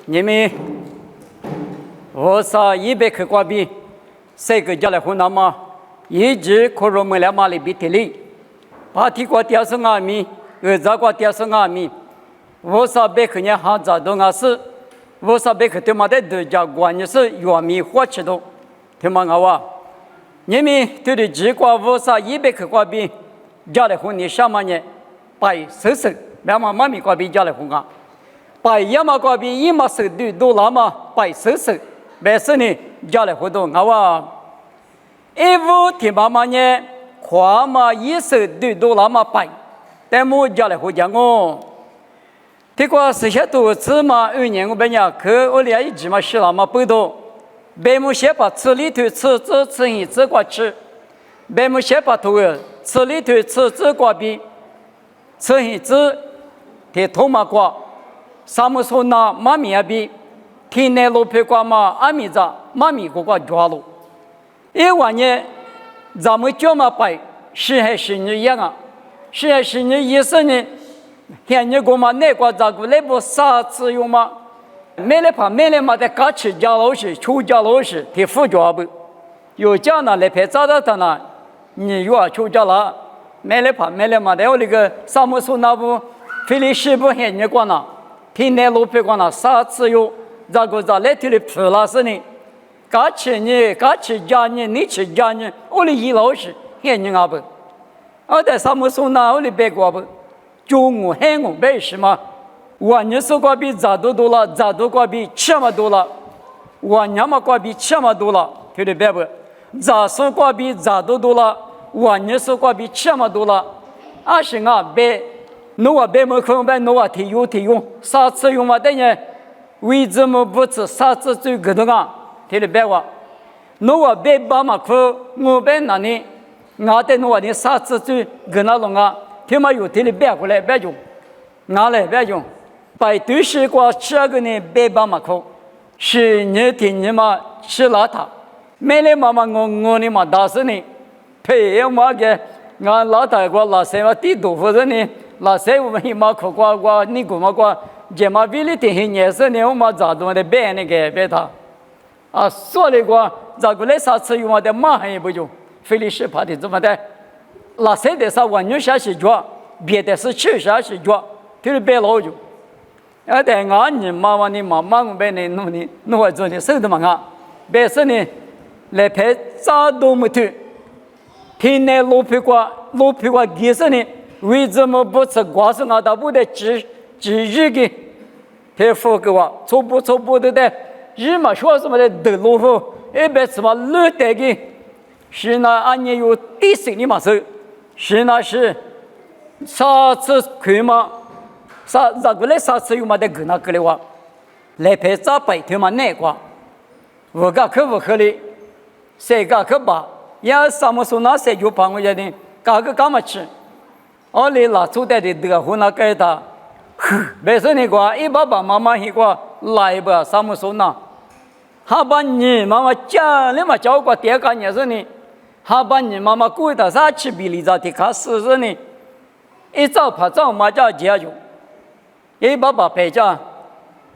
你们我啥100克瓜比，谁个家来湖南嘛？一直可容没来马里比提里，把提瓜掉是阿米，咋瓜掉是阿米，我啥100克呢？哈咋都阿是，我啥100克对嘛的都叫关键是原米火吃的，对嘛阿哇？你们对的只瓜我啥100克瓜比，家来湖你什么呢？摆手手，别嘛妈咪瓜比家来湖啊。摆亚麻瓜比一麻手对都那么摆手手，别是呢家来活动好哇。一屋听妈妈呢，跨嘛一手对都那么摆，但么家来活讲哦。这个是些多次嘛，2年我本呀去我俩一直嘛是那么不多，别么先把吃里头吃这吃一吃瓜吃，别么先把头吃里头吃这瓜比，吃一吃的头嘛瓜。萨姆说那妈咪阿比，天内罗皮瓜嘛阿米扎妈咪个瓜抓了，一晚呢，咱们叫嘛摆是还是你一样啊？是还是你意思呢？现你个嘛那瓜咋个来不啥子用嘛？买来怕买来嘛在嘎吃家老师，出家老师提副抓不？有家呢来拍咋的的呢？你又出家了，买来怕买来嘛在我那个萨姆说那不菲利士不现你瓜呢？天内罗皮瓜那啥子哟？咋个咋来提的普拉斯呢？嘎吃呢？嘎吃家呢？你吃家呢？我的一老师现你阿不？我在萨姆说那我的白瓜不？就我喊我白是吗？我你说瓜比咋多多了？咋多瓜比这么多了？我娘嘛瓜比这么多了？对的白不？咋说瓜比咋多多了？我你说瓜比这么多了？阿是啊白。侬话别么可别侬话提用，啥子用嘛？等于为什么不吃啥子最个的啊？听得白话？侬话别把嘛可我别哪里？俺的侬话你啥子最个那弄啊？听嘛有听得白过来别用，俺来别用，摆对时光吃个呢别把嘛可，是你听你嘛吃邋遢，没来妈妈我你嘛打死你，陪我嘛个俺邋遢个拉谁嘛地豆腐的呢？那谁我们一马可瓜，你过嘛瓜，这嘛为了电视years呢，我嘛咋都的别那个别他，啊，说的瓜，咋个来啥次用嘛的马还不用，菲利士怕的怎么的？那谁的啥完全下去抓，别的是吃下去抓，就是别老久。但俺你妈妈你妈妈我别呢弄的弄来做的手的嘛啊，别是呢来拍咋都没头，天内罗皮瓜给是呢。为什么不吃瓜是俺大不得治日的？他说给我错不的的，日嘛说什么的得罗夫，一般什么热带的，是那俺也有地形的嘛是，是那是啥子可以嘛？啥咋个来啥子有嘛的跟那个的话，来拍咋白天嘛那瓜，我个可不可以？谁个可把？要什么时候那谁就帮我家的，干嘛吃？我哩拿出来的德湖那给他，别说你瓜，一爸爸妈妈一个来吧，什么时候呢？他把你妈妈家里嘛叫过第二年是呢，他把你妈妈过到啥去比例咋的看事实呢？一早拍照嘛叫家用，一爸爸陪着，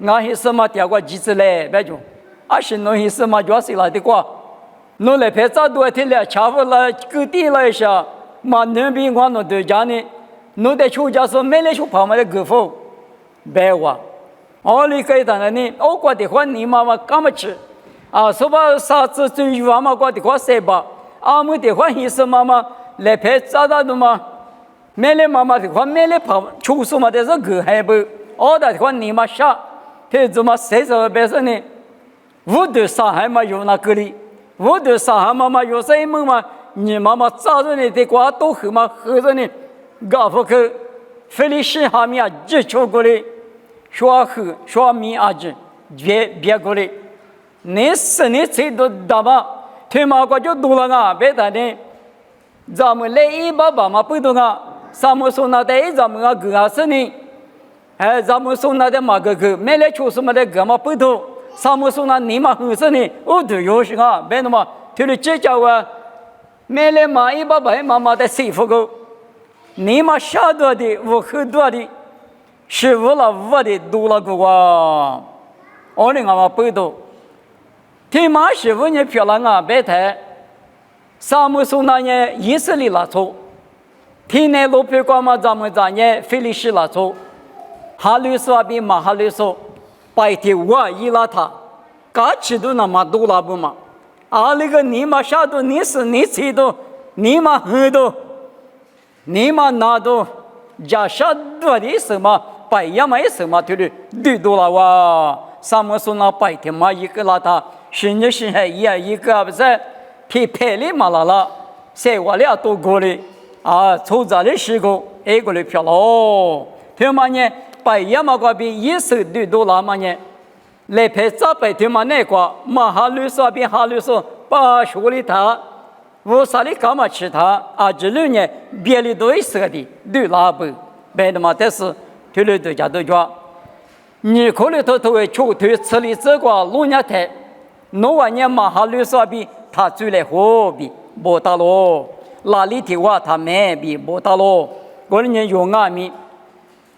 俺是什么第二个机子来别用，而是侬是什么就是来的瓜，侬来拍照多天了，恰好了各地来一下。嘛，那边我弄对家呢，弄得出家说没来出跑嘛的狗夫，白话。我哩给他呢，我过的话你妈妈干嘛吃？啊，说把啥子最鱼妈妈过的话谁吧？俺们的话也是妈妈来拍咋的嘛？没来妈妈的话没来跑出什么的是狗还不？我的话你妈傻，他怎么谁说别说呢？我的上海嘛有那个哩，我的上海妈妈有什么嘛？你妈妈早着你的瓜都喝嘛，喝着呢，搞不去，菲利士哈米啊，只出过来，说喝说米啊，别过来，你是你谁都打吧，听嘛瓜就多了啊，别打的，咱们来一把把嘛不动啊，咱们说那的咱们啊个啊是呢，哎，咱们说那的嘛个没来出什么的个嘛不动，咱们说那你嘛喝是呢，我都有事啊，别的嘛，听了这家伙。没来嘛，一把白妈妈的媳妇个，你嘛晓得的，我很多的，是我了我的多了个哇，我们阿不多，天马师傅呢漂亮啊，白台，沙漠苏那呢以色列拉错，天内罗皮瓜嘛咱们咱呢菲利士拉错，哈律索比马哈律索，白天我伊拉他，嘎吃都那么多拉不嘛，啊那个你嘛啥都你是你吃都，你嘛喝都，你嘛拿都，加啥多的什么？白呀嘛什么对的，对多了哇！沙漠说那白天嘛一个拉他，甚至是还一个不是，皮拍里嘛了，谁我俩都过来啊，抽着的时候，一个来漂喽。听嘛呢，白呀嘛个比一手对多了嘛呢，来拍这白天嘛那个，嘛哈律说比哈律说，把手里他，我啥里干嘛吃他啊？这里呢，别的都是的，对拉不，白的嘛但是。对了，大家都说，你可能头为出头吃里这个老年台，弄完年马哈绿说比他最来货比不大咯，哪里的话他没比不大咯，我的人用阿米，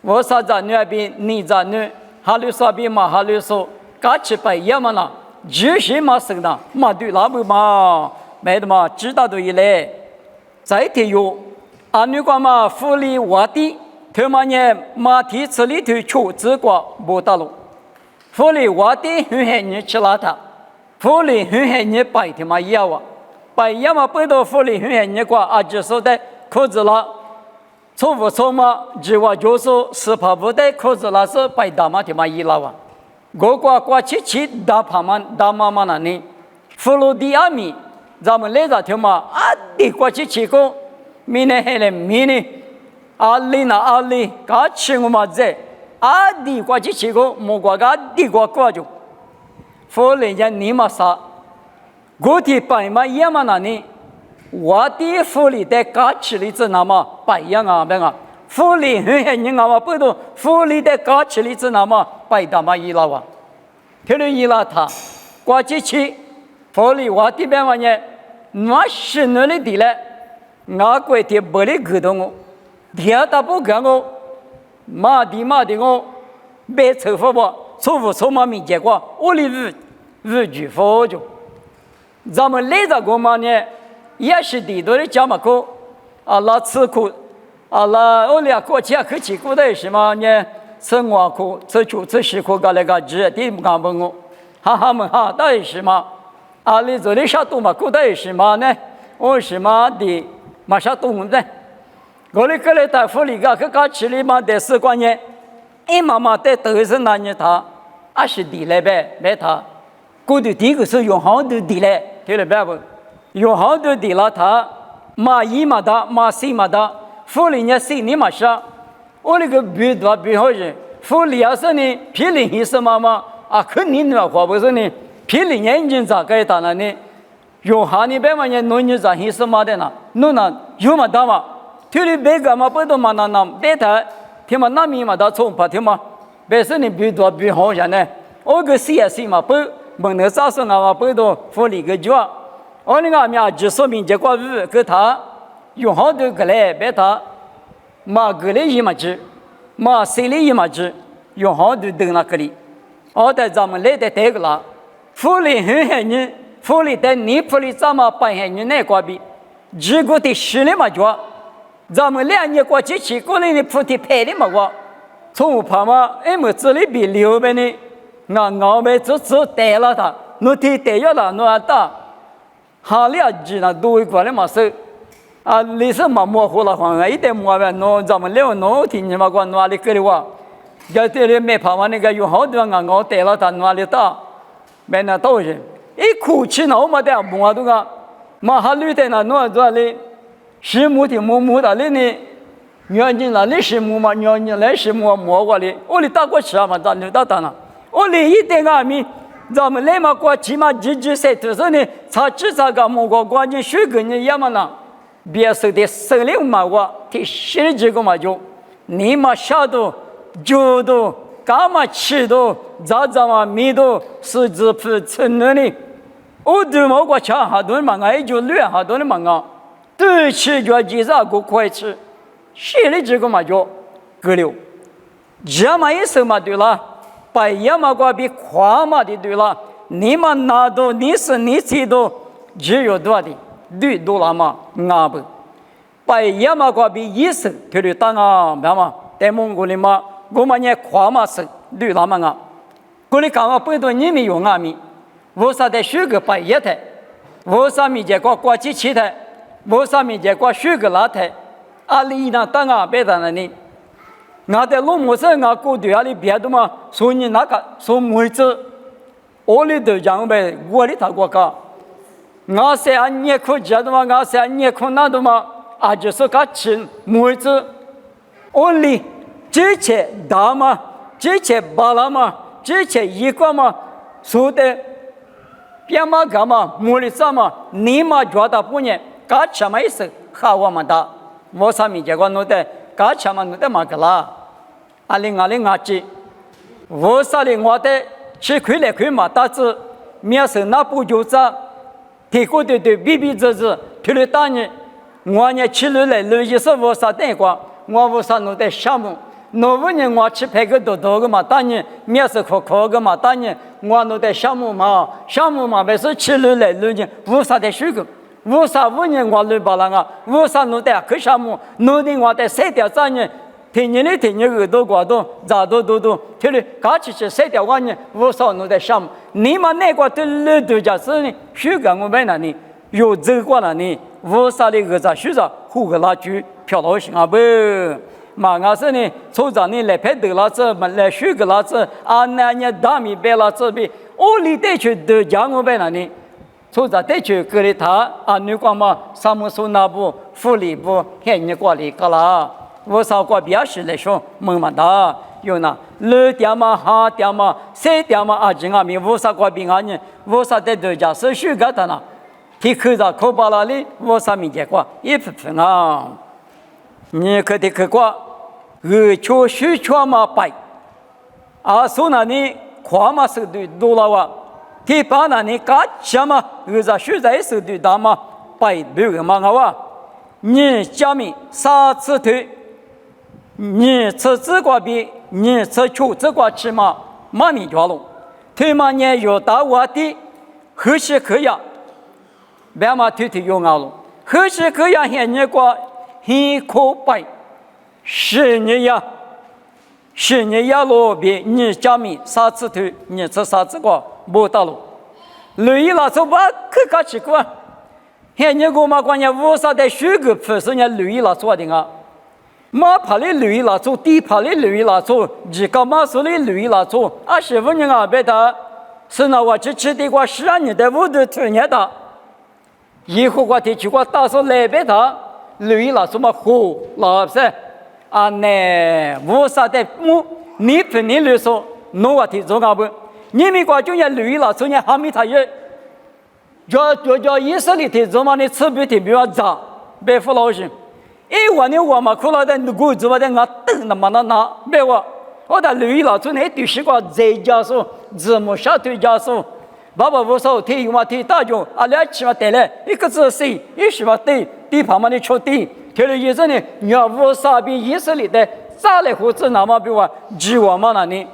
我啥子女比你咋女，哈绿说比马哈绿说，嘎吃白也嘛呢，就是嘛生的，嘛对那不嘛，没的嘛，知道都一类，再提有，俺女管嘛福利我的。他们呢，马蹄子里头出这个不大路，福利我的很害你吃了它，福利很害你白天嘛要啊，白夜嘛不到福利很害你过啊，就说的裤子了，错不错嘛？只话就是是怕不得裤子了是白大嘛的嘛一了啊，我过去大怕嘛大妈嘛那呢，弗洛迪亚米，咱们来着听嘛啊，的过去过，明年还来明年。阿里那阿里，嘎吃我嘛在，阿弟过去吃过，莫过嘎弟过就，佛人家你嘛啥，我的白嘛也嘛那呢，我的佛里的嘎吃里子那么白样啊白啊，佛里很你阿嘛不多，佛里的嘎吃里子那么白大嘛伊拉哇，听了伊拉他，过去吃，佛里我的白嘛呢，我是那里的嘞，我过去不里沟通我。第二大不干我，马的我，别凑合吧，错嘛没结果，我的无惧佛就，咱们来这个嘛呢，也是地多的讲嘛苦，啊那吃苦，啊那我俩过去客气苦的什么呢？吃我苦，吃苦吃辛苦个那个日的干不我，哈哈们哈的什么？啊你这里啥多嘛苦的什么呢？我什么的嘛啥东的？我的个来大福利个，个吃里嘛得4块钱，一妈妈得都是那年他20地来呗，买他，过的第一个是用好多地来，对了呗不？用好多地了他，马一嘛的，马C嘛的，福利呢C你嘛啥？我那个比多比好些，福利要是呢，批零意思嘛嘛，啊肯定的话不是呢，批零年经咋个打了呢？用哈你别嘛呢，弄你咋意思嘛的呢？弄那有嘛的嘛？听你别个嘛不都嘛那别他，听嘛那米嘛他从怕听嘛，别是你比多比好些呢。我个CSC嘛不，问那啥时候嘛不都福利个脚，我那个面就说明结果五给他用好多个来别他，嘛个来一嘛子，嘛谁来一嘛子，用好多等那个里，我在咱们来的这个啦，福利很害人，福利在你福利怎么办害人那个比，如果的10年嘛脚。咱们2年过去去，过来的菩提派的嘛我，从怕嘛，么这里比6百呢，我们只带了他，那天带了他，那打，哈2级那多一块的嘛是，啊，历史嘛模糊了慌，一点模糊，那咱们那天嘛过哪里去的哇？要这里没怕嘛那个有好多我带了他哪里打，没那多些，一哭泣那我们的模糊个，嘛哈绿的那这里。是木的木的嘞呢，原来那里是木嘛，原来那是木摸过的，我哩打过去嘛，咱就打了。我哩一点阿米，咱们来嘛过起码几都是呢，他至少个木过关键水果呢也嘛呢，别说的生灵嘛我，提10几个嘛就，你嘛晓得，就都干嘛吃都，咋嘛米都，是指不成了呢，我都摸过吃好多嘛，俺就乱好多的嘛啊。对吃就几啥个快吃，谁的这个嘛叫隔流，这嘛意思嘛对了，白亚马瓜比夸马的对了，你们拿到你是你知道只有多的对多了嘛啊不，白亚马瓜比意思就是当啊别嘛，在蒙古里嘛，我们也夸马是对了嘛啊，我们干嘛不多你们用啊米，我啥的学个白亚的，我啥米结果挂机器的，我啥米结果学个拉的，阿里那当啊别的那里。我在龙木山我过对阿里别的嘛，说你那个说妹子，我里头讲呗，我里头过个，我是俺你可觉得嘛，我是俺你可那的嘛，啊就是个亲妹子，我里之前大嘛，之前巴拉嘛，之前一个嘛，说的，别嘛干嘛，妹子嘛，你嘛觉得不呢？干什么意思？好我们的，我上面结果弄的，干什么弄的嘛个啦？阿里阿我啥里我的吃亏来亏嘛，但是面是那不就这，提过的比比这是，譬如当年我呢吃了来了一是我啥等过，我啥弄的项目，那五年我吃排个多个嘛，当年面是可个嘛，当年我弄的项目嘛没是吃了来了呢，无啥的水果。五年我来巴拉啊，弄的可项目，弄的我的三条3年。天年耳朵瓜多，咋多，就是搞起去3条1年，我少弄的项目，你们那个都来度假是呢，许个我们那里有走过了呢，我啥的个啥许啥，胡个拉句漂亮行啊不？嘛我是呢，从这里来拍的拉子，来许个拉子，啊那年大米白拉子比，我里得去度假我们那里。从这得去格里塔啊，你讲嘛，沙姆苏那部、福利部，还你过里个啦。我少过表示来说，么么哒，有那2点嘛、2点嘛、3点嘛啊，这个米我少过比俺呢，我少在度假是许个的呢，提口罩口巴拉里，我少米结果一分分啊，你可得去过，求许求嘛白，啊说那你夸嘛是对多了哇，提把那你干什么？这许在是对大嘛白对个嘛个哇，你下面3次推。你吃这个比你吃球这个起码妈咪家了，他妈你有大我的，何时可呀？别嘛推用啊了，何时可呀？现你个很可悲，10年呀了比你家米3次推，你吃3次个不到了，累了就把可搞起个，现你个嘛关键无啥的水果不是你累了做的啊。马爬的驴拉走，地爬的驴拉走，一个马手的驴拉走，25年啊，别的，是那我去吃的话12年的我都推年的，以后我提起我打算来别的，驴拉走嘛好，老是啊那我啥的你分你来说，那我提做干不？你们国就要驴拉走，你还没他也，叫以色列提做嘛，你吃不提比较早，别服老心。我嘛可能在古子嘛在我等那么那别我在留意了，从那对西瓜在家说字母下对家说，爸爸我说听嘛听大众啊两起嘛带来一个字谁一起嘛对地旁嘛的确定，听了意思呢，你要我啥比以色列的咋来或者那么比我几万嘛那里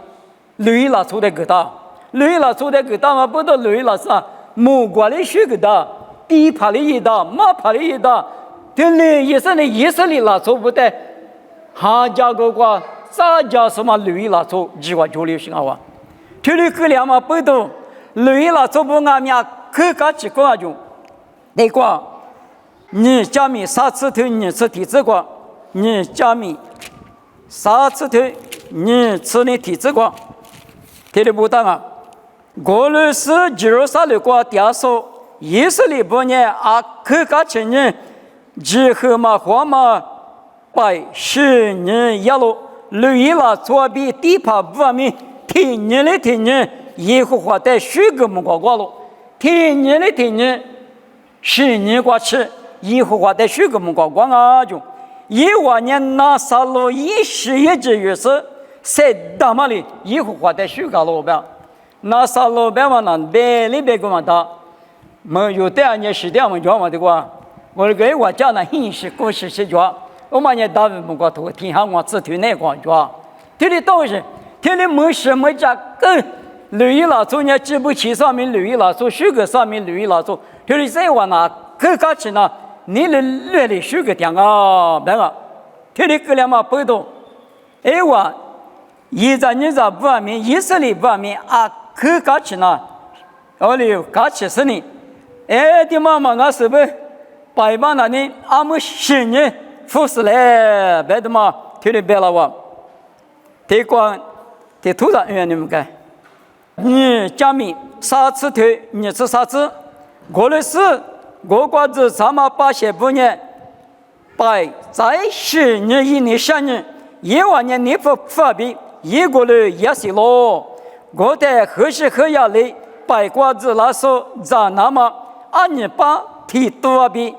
留意了出的个大，留意了出的个大嘛不都留意了啥？木瓜的学个大，地旁的一大，马旁的一大。听了以色列拉出不得，哈家个个咋家什么留意拉出，几个就流行啊哇！听了个两嘛不多，留意拉出不俺们可搞几个就，那个你家米3次头你吃体质个，你家米3次头你吃你体质个，听了不当啊！俄罗斯基督教的国家说，以色列不呢啊可搞几年。结合嘛，花嘛，白10年一路，留意了左边地盘不明，天年，以后花在许个么过了，天年10年过去，以后花在许个么过啊就，15年那啥了，11个月是在大马里，以后花在许个老板，那啥老板嘛那白里白个嘛他，没有的年10点么叫嘛的话。我给我讲的很是故事是讲，我们也大部分过头听下我只听那个讲，这里都是天里没什么家更吕一老祖呢，记不起上面吕一老祖，许个上面吕一老祖，天里再往哪更加起呢？你来略里许个点啊，别个，天里格两嘛不动，哎我，一在你在不面，以色列不面啊，更加起呢，我里加起是呢，哎的妈妈我是不百般那呢，俺们新人服侍嘞，别的嘛，天里别了我，天光。在土壤园你们看，你家民啥次推，你吃啥次？我的是我瓜子咱们把些不年，百在10年以内3年，1万年你不发比，一个人也是咯。我在何时何样里，百瓜子那时候在那么28提多比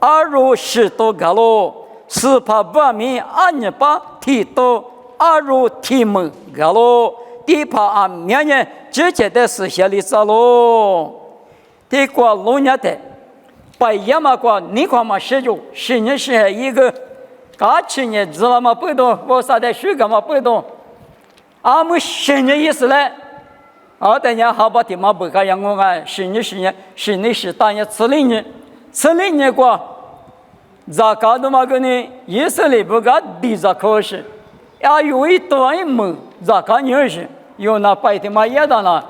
20多个咯，18米28提多。20提门个咯，地帕啊，明年直接的实现的啥咯？地瓜农业的，把野马瓜你看嘛10年是一个，7年知道嘛不懂，我啥的水干嘛不懂？俺们10年意思嘞，等下好把地嘛不干样我看10年是当年40年瓜，咋搞的嘛个呢？以色列不干地咋考试？有一段一门，咋看你是？有那白天嘛也当了，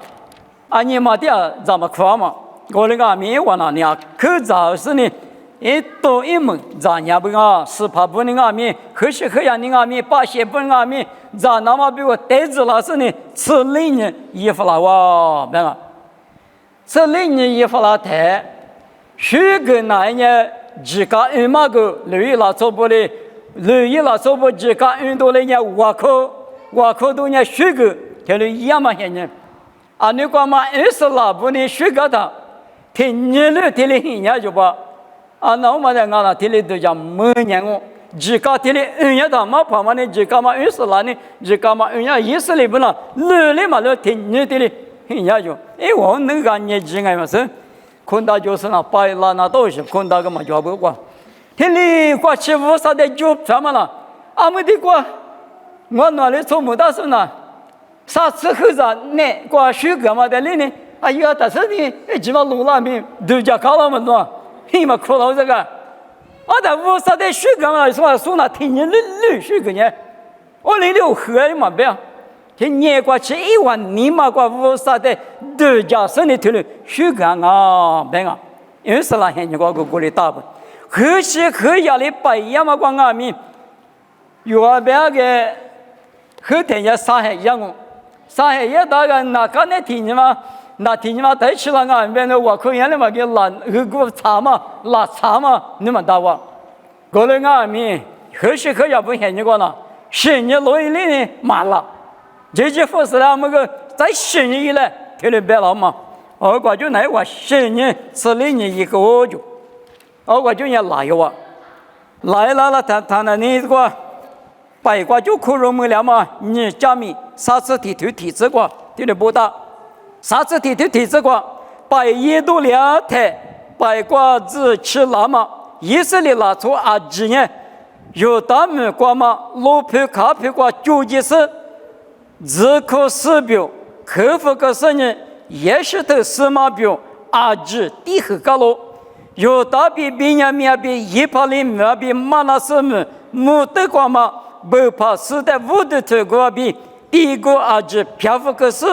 你嘛的怎么看嘛？我那个没完了，你可早是呢，一段一门，咋也不啊？18不能啊面，何时何样你啊面，80不能啊面，咋那么比我呆子了是呢？吃2年衣服了哇，别个，吃2年衣服了太，许个那一年自家嘛个绿了做不嘞？绿一了，说不只干运动的人，我靠都人许个，天里一样嘛现在，你讲嘛20拉不呢许个的，天你了天里一年就把，那我们在俺那天里都讲每年我，只干天里1年的嘛跑嘛呢，只干嘛20拉呢，只干嘛1年20里不呢，绿里嘛了天你天里一年就，我那个年纪哎嘛是，看到就是那白拉那都是看到个嘛就不管。天里过去无啥的就什么了？俺们的过，我哪里做不到是呢？啥时候子呢？过水干嘛的里呢？有但是呢，基本路那边都叫搞了么多，嘿嘛苦劳这个。在无啥的水干嘛？说那天年绿水个呢？我那里喝的嘛不要。天年过去1万年嘛过无啥的都叫生的天里水干啊，别个，因为是那些人过里大不？何时何样的白样嘛？光阿弥，有别个后天也上海样哦，上海也大个那个那天你嘛，那天你嘛带起了俺边的我可原来嘛给拉个茶嘛，拉茶嘛，你们大哇？过来阿弥，何时何样不嫌你个呢？10年落一年呢，满了，这服侍了么个在10年以来，天里别了嘛，我就那话10年12年一个就。我就也来哇，来了，他那你个白瓜就可容易了嘛？你家米啥子体质瓜，对的不大，啥子体质瓜，白一度两台白瓜子吃了嘛？以色列拿出几年，有大米瓜嘛？罗皮卡皮瓜究竟是自可思表，克服个10年，也是头司马表几第和个咯。有大比比人面比一帕里面比马拉斯姆木的瓜嘛，不怕死的无的头瓜比第一个只漂浮个是，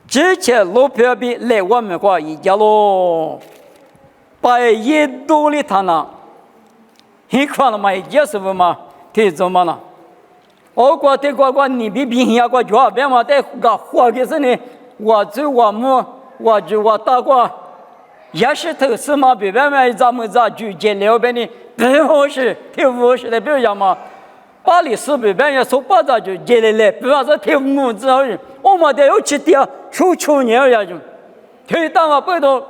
之前路漂比来我们瓜一家咯，把一多的他呢，你看了嘛？也是不嘛？听怎么了？我瓜的瓜你比别人瓜就别嘛，在个花的是呢，我就我们我就我大瓜。也是头司马别别买咱们咋就见了边的不合适，挺合适的，比如讲嘛，巴黎市别别也说把咋就见来，不要说挺木子好人，我们得有去掉出去年呀就，推当嘛不都，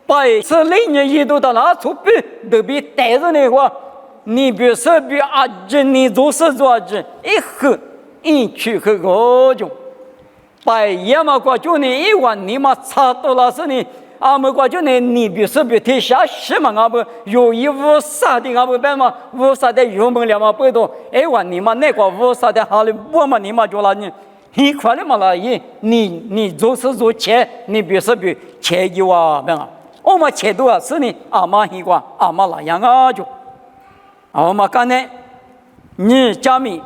把40年一度到哪出比都比带着那话，你比如说比你做事做一喝一去喝个就，把也嘛过就你1万你嘛差多了是你。俺们过去呢，你比如说比天下什么俺们有一无啥的俺们办嘛，无啥的油门了嘛不多，我你嘛那个无啥的好的我嘛你嘛就了你，你快了嘛了也，你做事做钱，你别说别钱有啊，别啊，我们钱多啊，是你阿妈一个阿妈那样啊就，我们干呢，你家里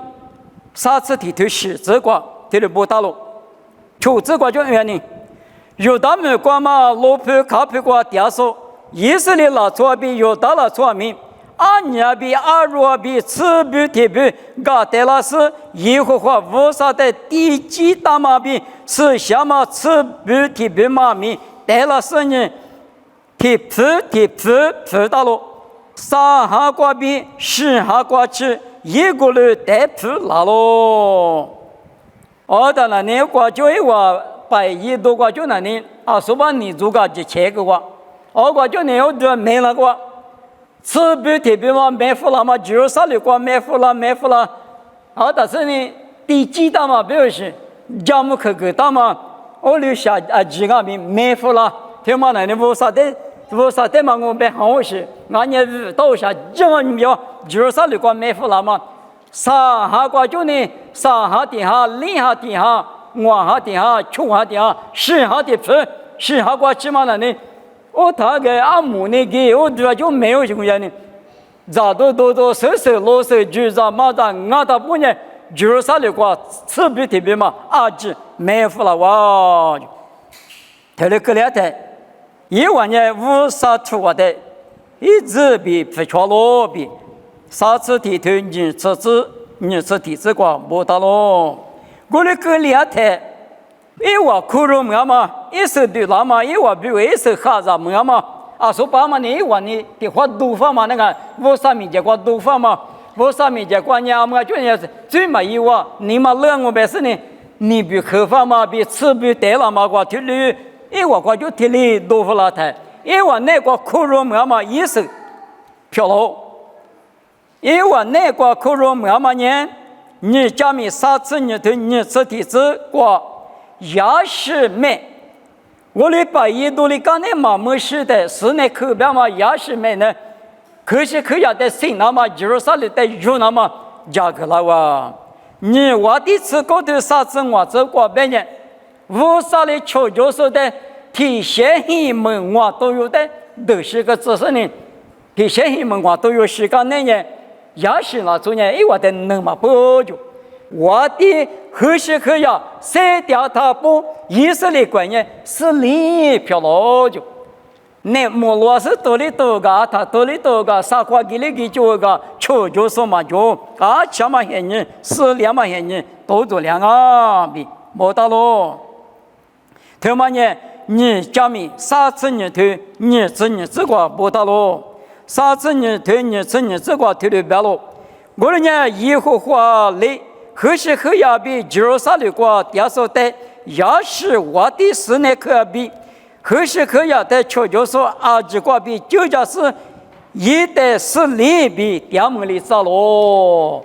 啥子地头是这个，这里不打了，就这个就原因，有他们管嘛，老婆卡皮瓜点说，以色列那错比有打了错名。阿尼比阿若比此比提比，嘎德拉斯耶和华无啥的第几大马比是什么此比提比马米德拉斯呢？提普大路，三哈瓜比十哈瓜去，一个人得普拉喽。当然呢，瓜就一话100多瓜就那里啊，说把你做个几千个瓜，瓜就你要得没那个。此比提比嘛，没付了嘛，就啥的瓜没付了。但是呢，第几大嘛，比如是家母可给大嘛，我留下几个名没付了，听嘛那你无啥的嘛，我别好些，俺也到下几个苗，就啥的瓜没付了嘛，三下瓜就呢，三下底下，零下底下，五下底下，七下底下，十下底分，10下瓜起码那呢。我大概阿母那个，我主要就没有什么呢。咋多手老手就咋嘛咋，俺大不呢，就是啥的话，此比特别嘛，只没付了哇。他的个两台，1万年无啥出我的，一直比不错咯比，啥次地头你次地子瓜不打咯，我的个两台。一话苦肉么嘛，一手对了嘛，一话比为一手哈子么嘛，说把嘛你一话你的话多方嘛那个，我上面这个多方嘛，我上面这个娘嘛就也是最嘛一话，你嘛2个白事呢，你比合法嘛，比吃比得了嘛个，提里一话个就提里多付了台，一话那个苦肉么嘛一手漂喽，一话那个苦肉么嘛呢，你家里3次你对你吃的子过。牙齿美，我的把一度的刚才嘛没事的，室内口边嘛牙齿美呢，可是可要的心那么就是啥的的肉那么价格了哇！你我的吃过的啥子我这过半年，无啥的求就是的提前一门我都有的，都是个知识呢，提前一门我都有时间那年，牙齿那中间我的能嘛不就。我的何时何要筛掉它不以色列观念是里漂了就，那摩罗是多里多个，他多里多个，啥话给你给就个，求就什么就7嘛些人，4、2嘛些人，都做2个比没到咯。他嘛呢，你家里3次你推，你这个没到咯，3次你推，你这个推的白咯。我的呢，以后话来。何时何要比就是啥的过第二说的，要是我的室内可比，何时何要的确就说这个比就叫是一的是里比2门里找咯，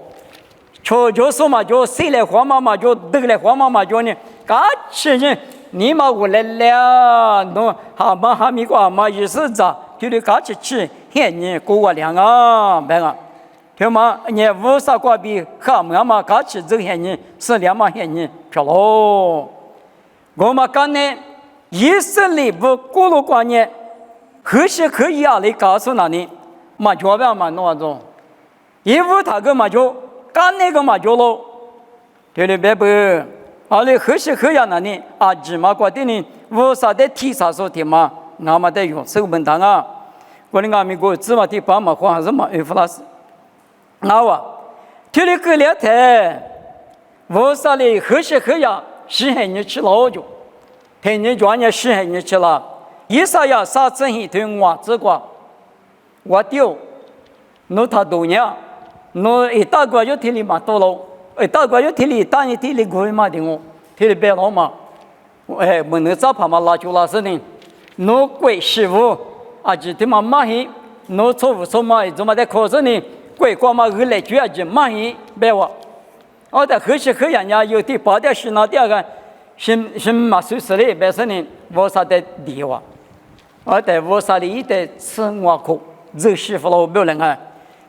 确就说嘛就谁来黄妈妈就得来黄妈妈就呢，嘎吃呢你嘛我来了，侬哈密瓜嘛也是咋，就是嘎吃，现你过我2个白个。听嘛，你无啥瓜比哈么嘛，刚起这些人是2嘛些人漂喽。我们刚呢，以色列不过路观念，何时可以来告诉那里，嘛就不要嘛弄种，一无他个嘛就干那个嘛就喽，对对别不，嘞何时可以那里芝麻瓜的呢，无啥的提啥说的嘛，俺们得用手本当啊，我的俺们国芝麻的帮嘛或还是嘛夫拉斯。提里个两台，我啥嘞？何时何要10海你吃老久，陪你专业10海你吃了，一啥呀啥真一对我这个，我丢，侬他多年，侬一大个就提里嘛多了，一大个就提里，当你提里贵嘛的我，提里白老嘛，没能找怕嘛拉就拉是呢，侬贵师傅就他妈马hin，侬错误错嘛，怎么在考试呢？贵光嘛2来就就马hin白我，在何时何样呀？有的8点10那第二个，什么随时的白是呢？我啥的地哇，在我啥的一代吃我苦，这师傅老不能啊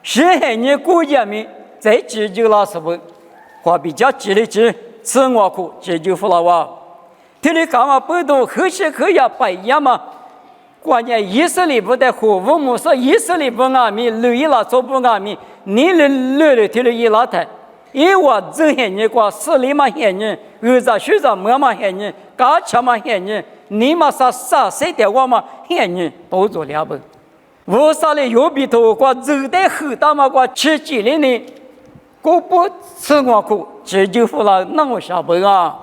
，10海年过节米在急救了是不？话比较急的急，吃我苦，这就服了哇。这里干嘛不都何时何呀白呀嘛？关键以色列不得和我们说以色列不阿弥，路易拉做不阿弥，你了这里伊拉台，因我这些人过死里嘛些人，儿子学生妈妈些人，家亲嘛些人，你嘛啥谁的我嘛些人都做了不？我啥嘞有比头过走的后大嘛过吃几年呢？我不吃我苦，这就服了那么下不啊？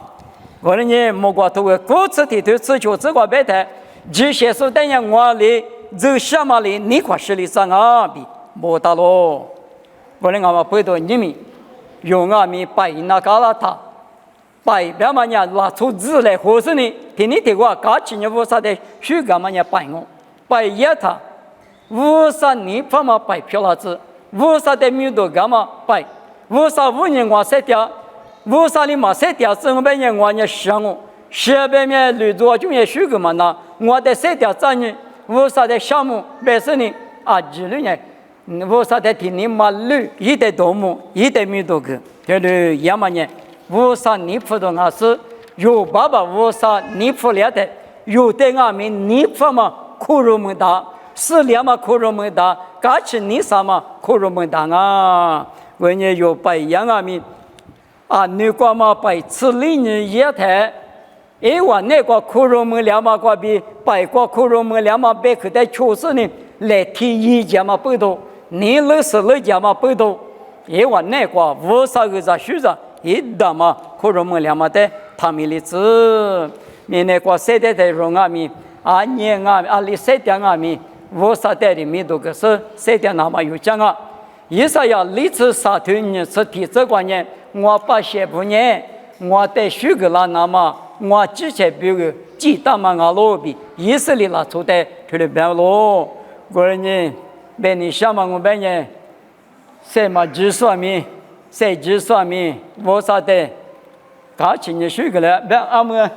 我呢莫过头个各自的头吃酒吃过白台。这些是等于我哩，这什么哩？你快实力上啊比没得咯。我哩我不多你们用我们白那嘎拉他，白别么人拉出字来，或是呢？听你听我，搞起你无啥的，许干么人白我，白也他，无啥你怕嘛白票了子，无啥的民族干嘛白，无啥无人我塞掉，无啥的嘛塞掉，怎么办人我呢想我。设备面绿做就也许个嘛那，我的设定专业，我啥的项目本身呢啊，几六年，我啥的听你嘛绿，一代动物，一代民族个，这里也嘛呢，我啥你普通话是有爸爸，我啥你普了的，有的俺们你普嘛苦肉么大，是两嘛苦肉么大，嘎起你啥嘛苦肉么大啊？我呢有白养俺们啊，你光嘛白吃里呢也太。因为那个苦肉么两嘛个比白个苦肉么两嘛比可在确实呢来提一家嘛不多，你那是那家嘛不多，因为那个无啥个啥学生一大嘛苦肉么两嘛的他们的子，你那个现在的人啊咪啊年啊啊里现在啊咪无啥的里面都个是现在那么有讲啊，意思要历次杀头呢是提这个呢，我把些不呢，我在学个啦那么。我之前比如几大嘛我老比以色列那出的出来变咯，我呢别你想嘛我别呢，什么技术面，谁技术面，我啥的，搞起你学个了，别俺们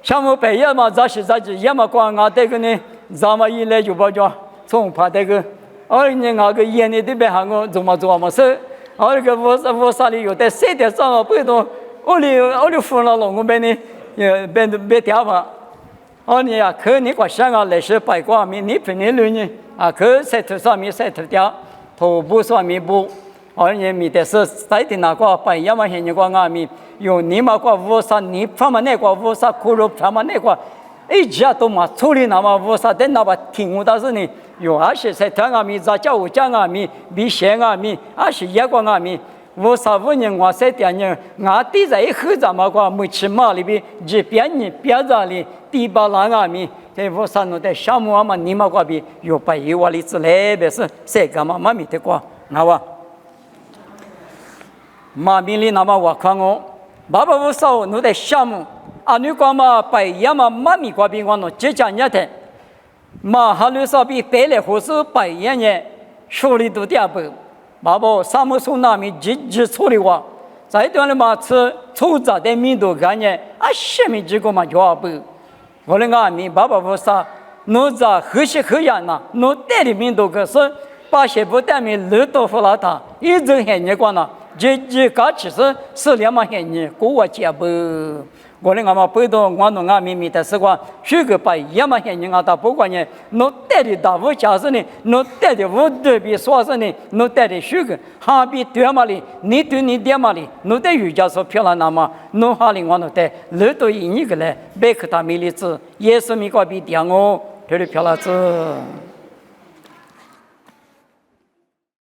像我毕业嘛，咋子也嘛光俺这个呢，咱们一来就把叫从怕这个，而你俺个眼里这边还我做嘛事，而个我啥里有的谁的上了不多，我哩服了了我别呢。也别调吧，哦你呀，可你个香港来是白光面，你平年六年啊，可晒头上面晒头掉，头部上面部，而你面的是晒的那个白样嘛，现你个阿面，用你嘛个乌沙，你他们那个乌沙苦肉，他们那个一家都嘛处理那么乌沙的那么听我倒是呢，有而且晒头阿面，咋叫我讲阿面，比咸阿面，而且也个阿面。我啥不人我晒点人，俺地在一后咱们个没吃嘛里边，这边人边上里地巴拉阿米，在我啥弄的项目嘛，你们个边有白有瓦里之类的是，谁干嘛没得过，那哇，马面里那么我看我，爸爸我少弄的项目，啊你讲嘛白呀嘛马面个边我弄这讲日的，嘛哈路上比白来或是白呀呢，手里都点不。爸爸，啥么时候那面几处理哇？再段的嘛吃粗杂的面都干呢，啊，什么几个嘛就不？我那个面爸爸我啥？侬在何时何样呐？侬带的面都个是把些不带面路都服了他，一直很热光呐。这个其实是两么很热，给我讲不？我那个嘛不懂，我弄俺面的是话，许个把一么很热啊，他不管呢，侬带的大屋家是呢，侬带的屋对比说是呢，侬带的许个，哈比对嘛哩，你对你点嘛哩，侬带瑜伽说漂亮那么，侬哈哩我侬带，路都一个嘞，别克他米粒子，也是米个比点哦，这里漂亮子。